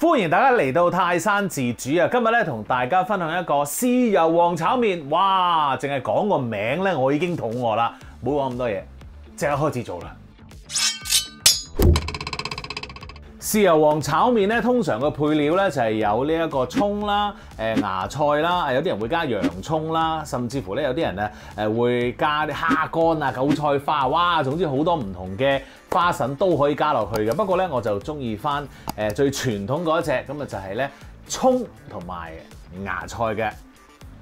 歡迎大家嚟到泰山自主啊！今日咧同大家分享一個豉油皇炒麵。哇！淨係講個名咧，我已經肚餓啦。唔好講咁多嘢，即刻開始做啦！豉油皇炒麵咧，通常個配料咧就係有呢一個葱啦、芽菜啦，有啲人會加洋葱啦，甚至乎咧有啲人會加啲蝦乾啊、韭菜花，哇！總之好多唔同嘅花臣都可以加落去嘅。不過咧，我就中意翻最傳統嗰一隻，咁啊就係咧葱同埋芽菜嘅。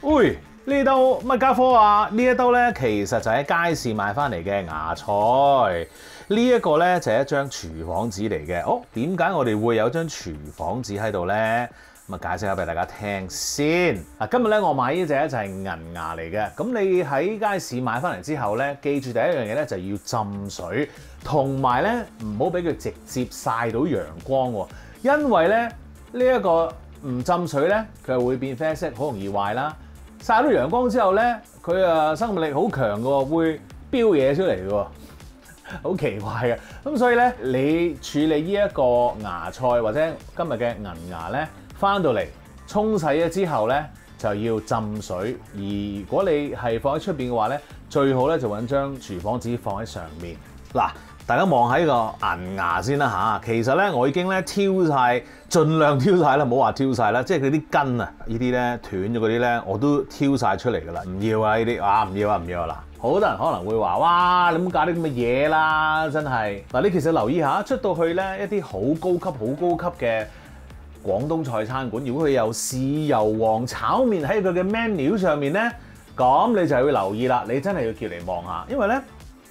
喂，呢兜乜家伙啊？呢一兜咧其實就喺街市買翻嚟嘅芽菜。呢一個咧就係一張廚房紙嚟嘅。哦，點解我哋會有張廚房紙喺度咧？咁啊，解釋下俾大家聽先。嗱，今日咧我買呢隻咧就係銀芽嚟嘅。咁你喺街市買翻嚟之後咧，記住第一樣嘢咧就要浸水，同埋咧唔好俾佢直接曬到陽光喎，因為咧呢一個唔浸水咧，佢係會變啡色，好容易壞啦。曬到陽光之後咧，佢生命力好強嘅喎，會飆嘢出嚟嘅喎。好奇怪嘅，咁所以咧，你處理呢一個芽菜或者今日嘅銀芽咧，翻到嚟沖洗咗之後咧，就要浸水。而如果你係放喺出邊嘅話咧，最好咧就揾張廚房紙放喺上面。嗱，大家望喺個銀芽先啦嚇。其實咧，我已經咧挑晒，盡量挑晒啦，唔好話挑晒啦，即係佢啲根啊，呢啲咧斷咗嗰啲咧，我都挑晒出嚟㗎啦。唔要啊呢啲啊，唔要啊唔要啊嗱。好多人可能會話：哇！你唔好搞啲咁嘅嘢啦，真係嗱。你其實留意下，出到去咧一啲好高級嘅廣東菜餐館，如果佢有豉油皇炒麵喺佢嘅 menu 上面咧，咁你就要留意啦。你真係要叫嚟望下，因為咧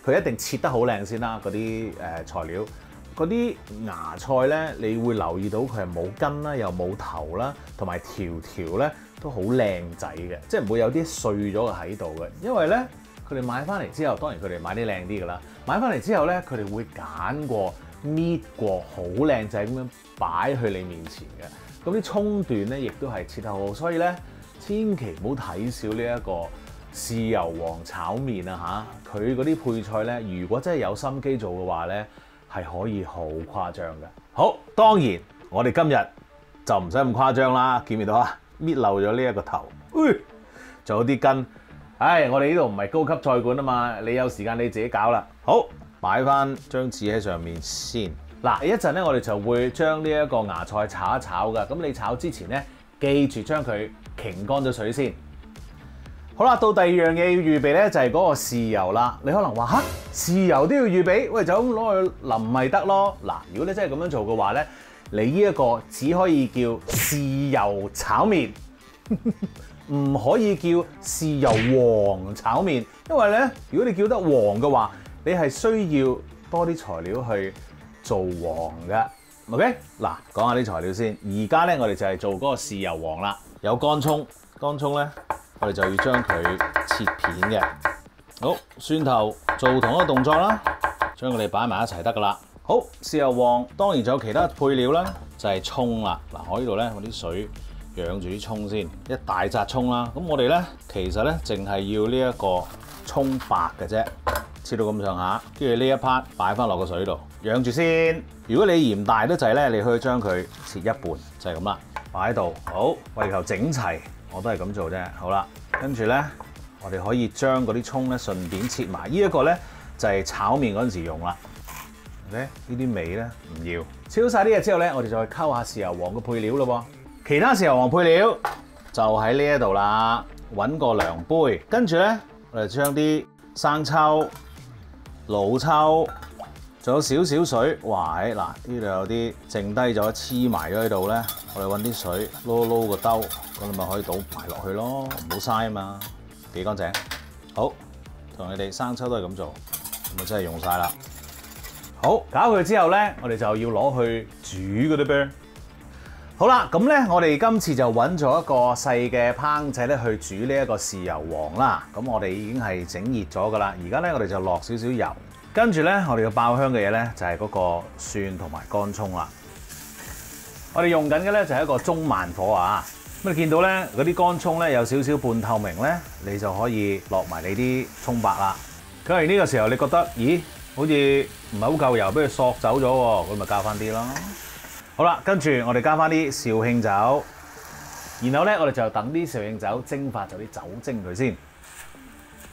佢一定切得好靚先啦。嗰啲材料，嗰啲芽菜咧，你會留意到佢係冇根啦，又冇頭啦，同埋條咧都好靚仔嘅，即係唔會有啲碎咗嘅喺度嘅，因為咧。佢哋買翻嚟之後，當然佢哋買啲靚啲㗎啦。買翻嚟之後咧，佢哋會揀過、搣過，好靚仔咁樣擺去你面前嘅。咁啲葱段咧，亦都係切得好好，所以咧，千祈唔好睇少呢一個豉油皇炒麵啊嚇！佢嗰啲配菜咧，如果真係有心機做嘅話咧，係可以好誇張嘅。好，當然我哋今日就唔使咁誇張啦。見唔見到啊？搣漏咗呢一個頭，仲有啲根。唉，我哋呢度唔係高級菜館啊嘛，你有時間你自己搞啦。好，擺翻張紙喺上面先。嗱，一陣咧，我哋就會將呢一個芽菜炒一炒噶。咁你炒之前咧，記住將佢擎乾咗水先。好啦，到第二樣嘢要預備咧，就係嗰個豉油啦。你可能話嚇，豉油都要預備？喂，就咁攞去淋咪得咯。嗱，如果你真係咁樣做嘅話咧，你呢一個只可以叫豉油炒麵。唔可以叫豉油皇炒麵，因為咧，如果你叫得皇嘅話，你係需要多啲材料去做皇嘅。OK， 嗱，講下啲材料先。而家咧，我哋就係做嗰個豉油皇啦。有乾葱，乾葱咧，我哋就要將佢切片嘅。好，蒜頭做同一個動作啦，將佢哋擺埋一齊得噶啦。好，豉油皇當然仲有其他配料啦，就係葱啦。嗱，我呢度咧，我啲水。養住啲葱先，一大紮葱啦。咁我哋咧，其實咧，淨係要呢一個葱白嘅啫，切到咁上下，跟住呢一 part 擺翻落個水度養住先。如果你嫌大得滯咧，你可以將佢切一半，就係咁啦，擺喺度。好，為求整齊，我都係咁做啫。好啦，跟住咧，我哋可以將嗰啲葱咧順便切埋。呢一個咧就係炒麵嗰陣時用啦。呢啲味咧唔要。切好晒啲嘢之後咧，我哋就去溝下豉油皇嘅配料咯喎。其他豉油皇配料就喺呢一度啦，揾個量杯，跟住咧我哋將啲生抽、老抽，仲有少少水，哇！嗱，呢度有啲剩低咗黐埋咗喺度咧，我哋揾啲水撈個兜，咁你咪可以倒埋落去咯，唔好嘥啊嘛，幾乾淨。好，同你哋生抽都係咁做，咁啊真係用晒啦。好，搞佢之後咧，我哋就要攞去煮嗰啲啤。好啦，咁咧，我哋今次就揾咗一個細嘅烹仔咧去煮呢一個豉油皇啦。咁我哋已經係整熱咗噶啦。而家咧，我哋就落少少油，跟住咧，我哋要爆香嘅嘢咧就係嗰個蒜同埋乾葱啦。我哋用緊嘅咧就係一個中慢火啊。咁你見到咧嗰啲乾葱咧有少少半透明咧，你就可以落埋你啲葱白啦。咁而呢個時候你覺得，咦，好似唔係好夠油，俾佢索走咗喎，咁咪加翻啲咯。好啦，跟住我哋加翻啲紹興酒，然後咧我哋就等啲紹興酒蒸發咗啲酒精佢先。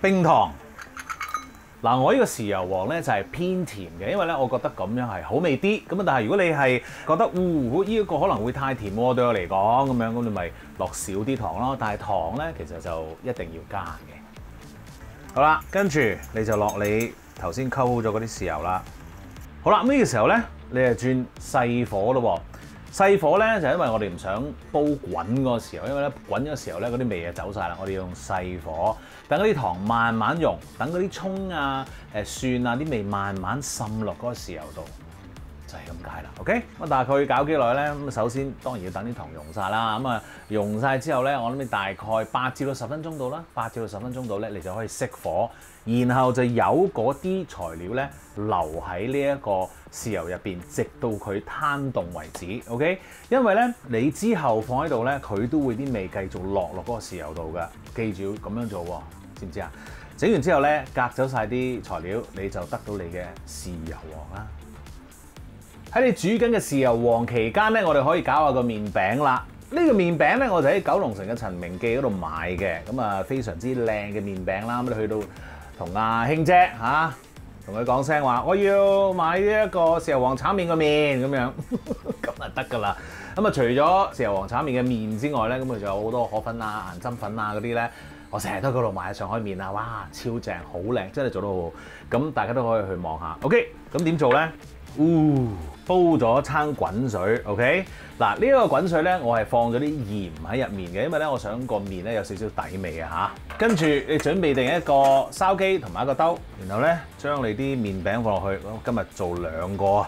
冰糖。嗱，我呢個豉油皇咧就係偏甜嘅，因為咧我覺得咁樣係好味啲。咁啊，但係如果你係覺得，呢一個可能會太甜喎，對我嚟講咁樣，咁你咪落少啲糖咯。但係糖咧其實就一定要加嘅。好啦，跟住你就落你頭先溝好咗嗰啲豉油啦。好啦，呢個時候咧你就轉細火咯喎。細火咧就因為我哋唔想煲滾嗰個時候，因為咧滾嘅時候咧嗰啲味就走晒啦。我哋用細火，等嗰啲糖慢慢溶，等嗰啲葱啊、蒜啊啲味慢慢滲落嗰個豉油度，就係咁解啦。OK，咁大概搞幾耐咧？咁首先當然要等啲糖溶晒啦。咁啊溶晒之後咧，我諗你大概8至到10分鐘到啦。8至到10分鐘到咧，你就可以熄火，然後就由嗰啲材料咧留喺呢一個豉油入邊，直到佢攤凍為止。OK， 因為咧你之後放喺度咧，佢都會啲味繼續落嗰個豉油度㗎。記住要咁樣做喎，知唔知啊？整完之後咧，隔走晒啲材料，你就得到你嘅豉油皇啦。喺你煮緊嘅豉油皇期間咧，我哋可以搞下個麵餅啦。呢個麵餅咧，我就喺九龍城嘅陳明記嗰度買嘅，咁啊非常之靚嘅麵餅啦。咁你去到同阿興姐嚇，同佢講聲話，我要買呢一個豉油皇炒麵個麵咁樣，咁就得㗎啦。咁啊，除咗豉油皇炒麵嘅麵之外咧，咁佢仲有好多河粉啊、銀針粉啊嗰啲咧，我成日都喺嗰度買上海麵啊，哇，超正，好靚，真係做得好好。咁大家都可以去望下。OK， 咁點做咧？煲咗餐滾水 ，OK。嗱，呢一個滾水咧，我係放咗啲鹽喺入面嘅，因為咧我想個麵咧有少少底味啊嚇。跟住你準備定一個筲箕同埋一個兜，然後咧將你啲麵餅放落去。我今日做2個啊。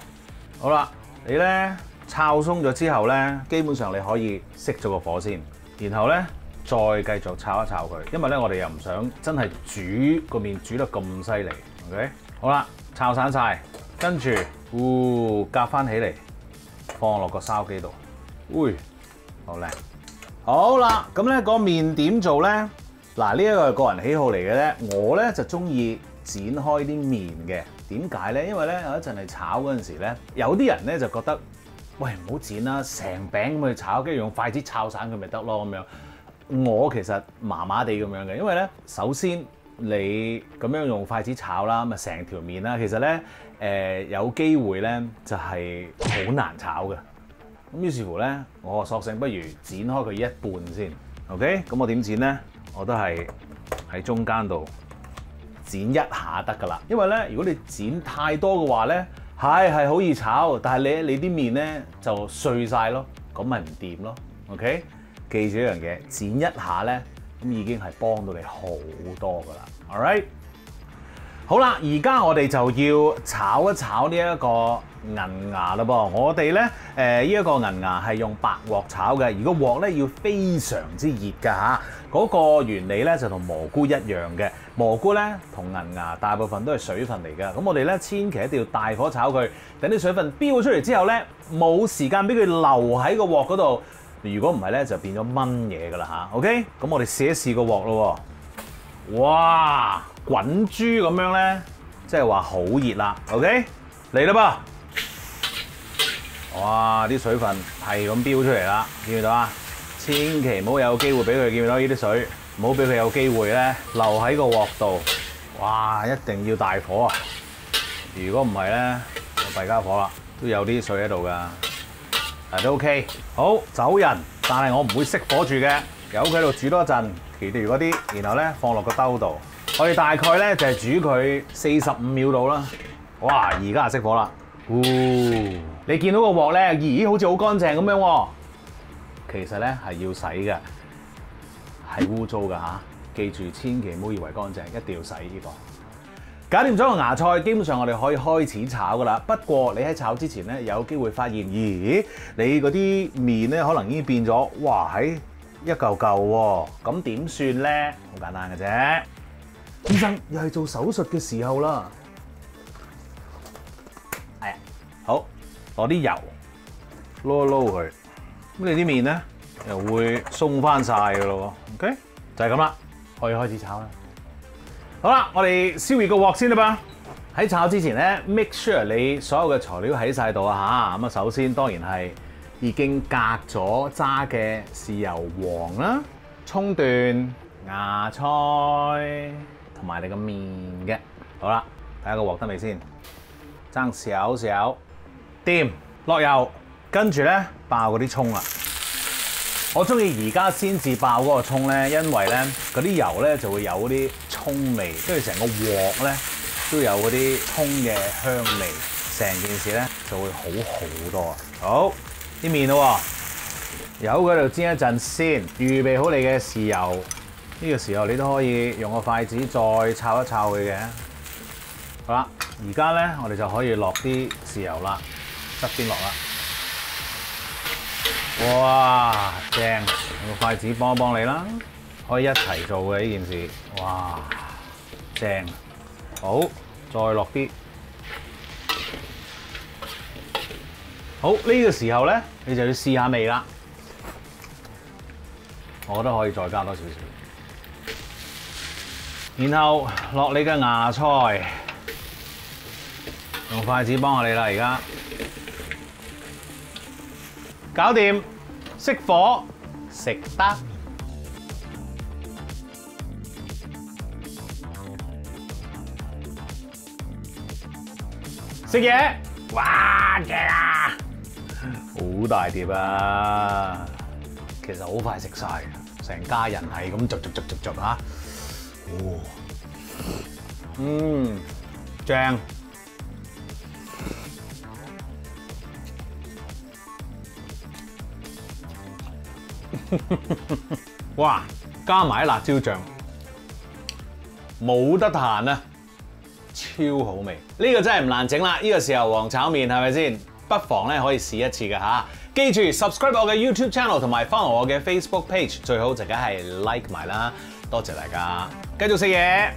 好啦，你咧炒鬆咗之後咧，基本上你可以熄咗個火先，然後咧再繼續炒一炒佢，因為咧我哋又唔想真係煮個麵煮得咁犀利 ，OK。好啦，炒散晒，跟住夾翻起嚟，放落個筲箕度。好靚！好啦，咁咧個麵點做咧？嗱，呢一個係個人喜好嚟嘅啫。我咧就中意剪開啲麵嘅。點解咧？因為咧有一陣係炒嗰陣時咧，有啲人咧就覺得，喂，唔好剪啦，成餅咁去炒，跟住用筷子炒散佢咪得咯咁樣。我其實麻麻地咁樣嘅，因為咧首先你咁樣用筷子炒啦，咁啊成條麵啦，其實咧有機會咧就係好難炒嘅。咁於是乎咧，我索性不如剪開佢一半先 ，OK？ 咁我點剪咧？我都係喺中間度剪一下得㗎啦。因為咧，如果你剪太多嘅話咧，係好易炒，但係你啲麵咧就碎晒咯，咁咪唔掂咯 ，OK？ 記住一樣嘢，剪一下咧，咁已經係幫到你好多㗎啦 ，all right？ 好啦，而家我哋就要炒一炒呢一個銀芽啦噃。我哋咧呢一個銀芽係用白鑊炒嘅，而個鑊咧要非常之熱㗎嚇。嗰個原理咧就同蘑菇一樣嘅。蘑菇咧同銀芽大部分都係水分嚟㗎。咁我哋咧千祈一定要大火炒佢，等啲水分飆出嚟之後咧，冇時間俾佢留喺個鑊嗰度。如果唔係咧，就變咗炆嘢㗎啦嚇。OK， 咁我哋試一試個鑊咯喎。哇！滾珠咁樣咧，即係話好熱啦。OK， 嚟啦噃！哇！啲水分係咁飆出嚟啦，見唔見到啊？千祈唔好有機會俾佢見到呢啲水，唔好俾佢有機會咧留喺個鑊度。哇！一定要大火啊！如果唔係咧，就弊家伙啦，都有啲水喺度㗎。但都 OK。好，走人，但係我唔會熄火住嘅，由佢喺度煮多一陣，其餘嗰啲，然後咧放落個兜度。我哋大概咧就係煮佢45秒度啦。哇！而家就熄火啦。你見到個鑊咧，咦？好似好乾淨咁樣喎。其實咧係要洗嘅，係污糟㗎嚇。記住，千祈唔好以為乾淨，一定要洗呢個。搞掂咗個芽菜，基本上我哋可以開始炒㗎啦。不過你喺炒之前咧，有機會發現，咦？你嗰啲麵咧可能已經變咗，哇！喺一嚿嚿喎。咁點算咧？好簡單嘅啫。醫生又係做手術嘅時候啦。係啊，好，攞啲油撈一撈佢，咁你啲麵咧又會鬆翻晒㗎咯喎。OK， 就係咁啦，可以開始炒啦。好啦，我哋燒熱個鑊先啦噃。喺炒之前咧 ，make sure 你所有嘅材料喺晒度啊嚇。咁啊，首先當然係已經隔咗渣嘅豉油黃啦、葱段、芽菜同埋你個麵嘅。好啦，睇下個鑊得未先，爭少少，掂落油，跟住咧爆嗰啲葱啦。我中意而家先至爆嗰個葱咧，因為咧嗰啲油咧就會有嗰啲葱味，跟住成個鑊咧都有嗰啲葱嘅香味，成件事咧就會好好多。好，啲麵咯，由佢度煎一陣先，預備好你嘅豉油。呢個時候你都可以用個筷子再炒一炒佢嘅。好啦，而家咧我哋就可以落啲豉油啦，側邊落啦。哇，正！用個筷子幫一幫你啦，可以一齊做嘅呢件事。哇，正！好，再落啲。好，呢個時候咧，你就要試下味啦。我覺得可以再加多少少。然後落你嘅芽菜，用筷子幫下你啦，而家。搞掂，熄火，食得。食嘢，哇正啊！好大碟啊！其實好快食晒，成家人係咁逐嚇。哦，正。哇！加埋啲辣椒醬，冇得彈啊！超好味，呢個真係唔難整啦！呢個豉油皇炒麵係咪先？不妨咧可以試一次㗎嚇。記住 subscribe 我嘅 YouTube channel 同埋 follow 我嘅 Facebook page， 最好就梗係 like 埋啦。多謝大家，繼續食嘢。